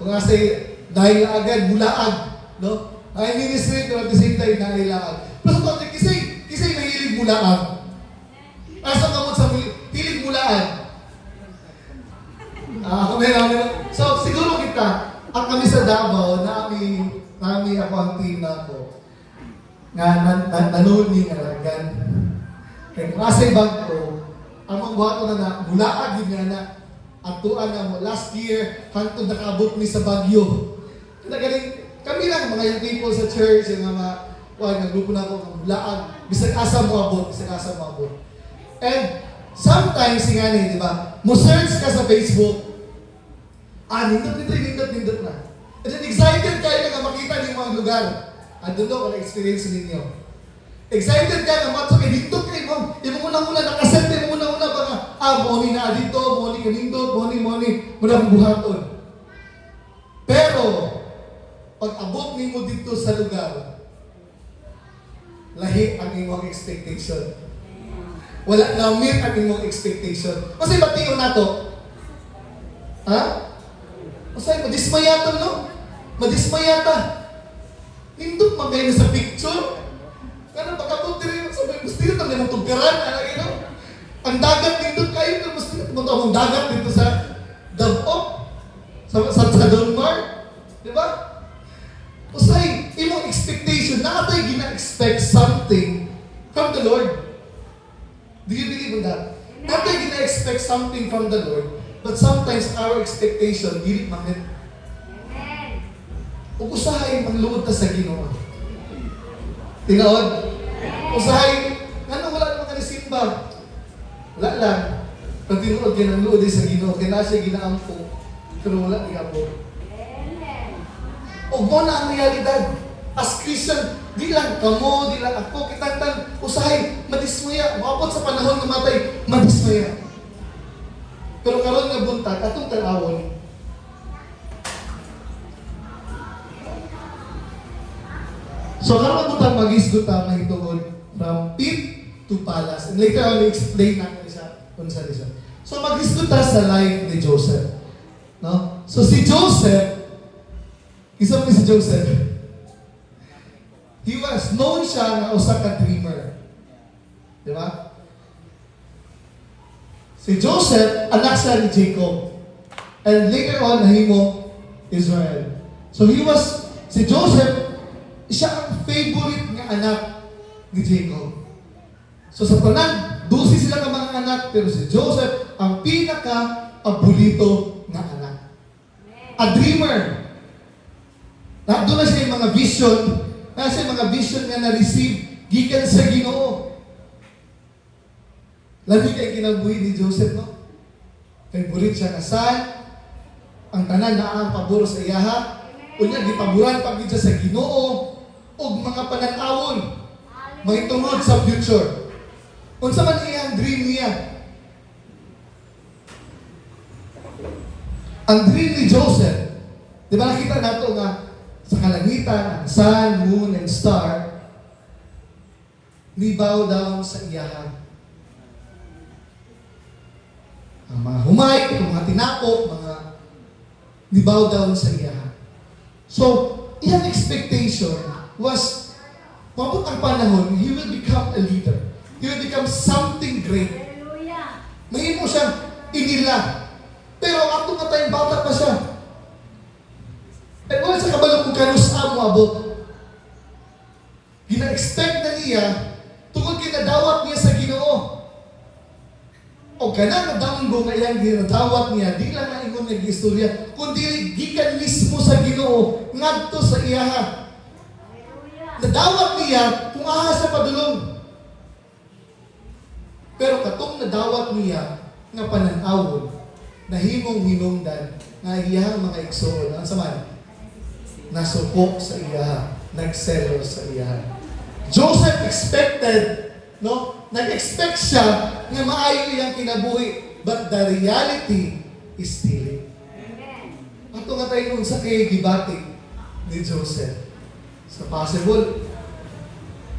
Kung nga say, dahil agad, bulaag. No? Ay ministry, pero at the same time, dahil laag. Pero sa topic, kisay mahilig bulaag. Asa kamot sa hilig bulaag. So, siguro kita, ang kami sa Davao, nami ako ang team na ako, nga nanood ni Ngaragan. Kaya kung asay bag ko, ang mga buhato na bulaag yun nga na, atuan na mo, last year, hantod nakaabot ni sa Bagyo. Kami lang, mga young people sa church, yung mga grupo na ako, mga bulaag, bisag asa mo abot. And sometimes, nga ni, di ba, mo search ka sa Facebook, nindot na. And then excited kayo na makita niyo mga lugar. I don't know kung na-experience ninyo. Excited ka na matso kay dito kay mo. Imo muna nakasente mo muna baka moni na dito, moni kanindot, moni muna buhaton. Pero pag abot nimo dito sa lugar, lahi ang imong expectation. Wala na meet ang imong expectation. Kasi batiyon nato. Masay, madismayata, no? Madismayata. Nindot magay na sa picture. Kana pagkabot diri sa gusto dito tang nang tugkaran, ang dagat nindot kayo, pero gusto nito ang dagat dito sa Davao. Sa Donmar. Di ba? Usay, imong expectation, nakatay gina-expect something from the Lord. Do you believe in that? Nakatay gina-expect something from the Lord. But sometimes our expectation, dili manghit. Amen. Ug usahay mangluod ta sa Ginoo. Tinood? Usahay, ngano wala naman ka simba. Wala lang. Pag tinuod ka ng luod sa Ginoo, kaya na siya ginaampo. Pero wala ni Apo. Ug mo na ang realidad. As Christian, di lang kamo, di lang ako, kitang usahay, madismaya. Maabot sa panahon na matay, madismaya. Pero karon nga buntag, atong tanawon. So karon nga buntag mag-isgot ta mahitungod from pit to palace. And later on, explain natin kung saan siya. So mag-isgot ta sa life ni Joseph. No? So si Joseph, isa mo si Joseph, he was known siya na usa ka dreamer. Di ba? Si Joseph, anak siya ni Jacob. And later on, nahimo Israel. So si Joseph, siya ang favorite nga anak ni Jacob. So sa tanan, 12 sila ng mga anak, pero si Joseph, ang pinaka-abulito nga anak. A dreamer. Doon na siya yung mga vision, nga na-receive, gikan sa Ginoo. Lagi kay kinabuhi ni Joseph, no? Favorite siya kasal, ang tanan na ang pabor sa iyaha, unya gipaboran pag siya sa Ginoo, og mga pananawon, mahitungod sa future. Unsa man iyang dream niya? Ang dream ni Joseph, di ba nakita nato nga sa kalangitan, ang sun, moon, and star, libaw down sa iyaha. Ang mga humay, ang mga tinapok, mga libaw down sa iyaha. So, iyang expectation was, pabot ang panahon, he will become a leader. He will become something great. Hallelujah. Mahimo siyang inila. Pero ato nga tayong bata pa siya. At wala sa kabalo kung kanusa mo abot. Gina-expect na niya, tungkol kinadawat niya sa Ginoo. O ganang nadanggo nga iyang ginadawat niya, di lang na ingon nag-istorya, kundi gikan mismo sa Ginoo, ngadto sa iyaha. Nadawat niya kung aha sa padulong. Pero katong nadawat niya nga pananawon, nahimong hinungdan nga iyahang mga igsoon. Ang saman, nasupok sa iyaha, nagselo sa iyaha. Joseph expected, no? Nag-expect siya nga maayo iyang kinabuhi, but the reality is stealing. Ato nga tayo nung sa kay gibati ni Joseph. So possible,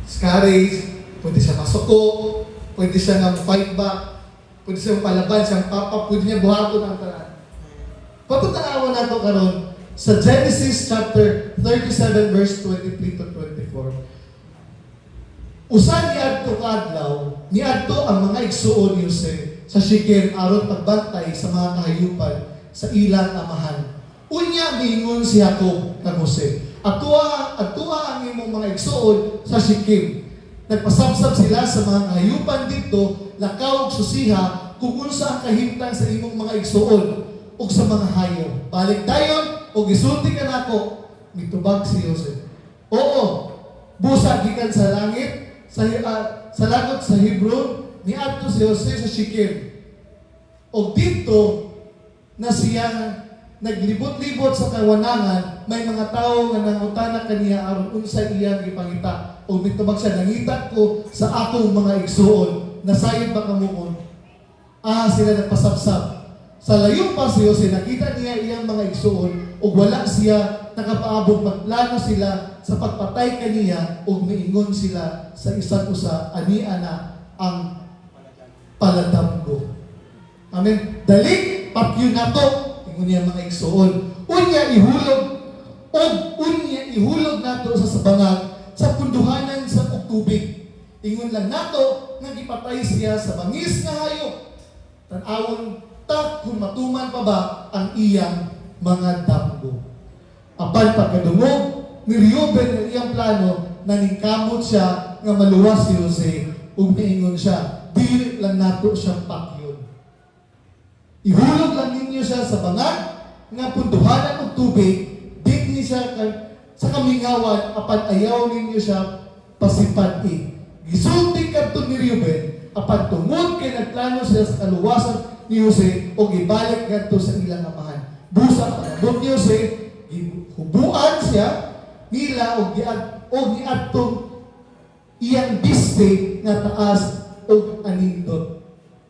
discourage, pwede siya masuko, pwede siya nang fight back, pwede siya palaban, siyang papa, pwede niya buhaton ang tanan. Patutanawan nato karon sa Genesis chapter 37 verse 23 to 24. Usa niadto kadlaw, niadto ang mga igsuon ni Jose sa Shechem aron pagbantay sa mga kahayupan sa ilang amahan. Unya miingon si Jacob kang Jose, Atua ang imong mga igsuon sa Shechem. Nagpasabsab sila sa mga kahayupan dito, lakaw ug susiha kung unsa ang kahimtang sa imong mga igsuon ug sa mga hayop. Balik dayon ug gisulti ka nako, mitubag si Jose. Oo, busa gikan sa langit, sa lagot sa Hebron, niadto si Jose sa Shechem. O dito na siya naglibot-libot sa kawanangan, may mga tao nga nangutana kaniya aron unsa iyang gipangita. O mitubag siya, nangita ko sa akong mga igsuon, nasayod ba kamukon? Sila nagpasabsab. Sa layo pa si Jose, nakita niya iyang mga igsuon, o wala siya nakapaabot, magplano sila sa pagpatay kaniya, o miingon sila sa isa't usa, ania na ang paladamgo. Amen. Dali, papyo na to, ingon niya mga igsuon. Unya ihulog nato sa sabangag, sa punduhanan sa tubig. Ingon lang nato, nga gipatay siya sa bangis nga hayop. Tanawon ta kung matuman pa ba ang iyang mga damgo. Apan pagkadungog ni Reuben ang iyang plano, naningkamot siya nga maluwas si Jose ug miingon siya, dili lang nato siyang pakyon. Ihulog lang ninyo siya sa bangag nga punduhanan og tubig, di siya sa kamingawan, apan ayaw ninyo siya pasipati. Gisulti kadto ni Reuben, apan tungod kay nagplano siya sa kaluwasan ni Jose o gibalik kadto sa ilang amahan. Busa panabot ni Jose, hubuan siya nila o niadtong iyang biste nga taas o anindot.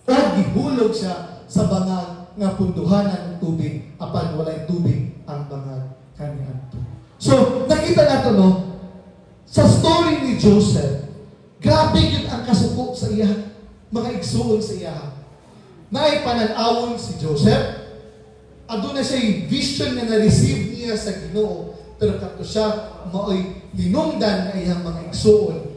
O gihulog siya sa bangag nga punduhanan ng tubig, apan walay tubig ang bangag kaniadto. So, nakita nato no, sa story ni Joseph, grabe yun ang kasuko sa iya, mga igsuon sa iya. Naay pananawon si Joseph, aduna siya vision na na-receive niya sa Ginoo, pero kato siya maoy hinungdan na iyang mga igsuon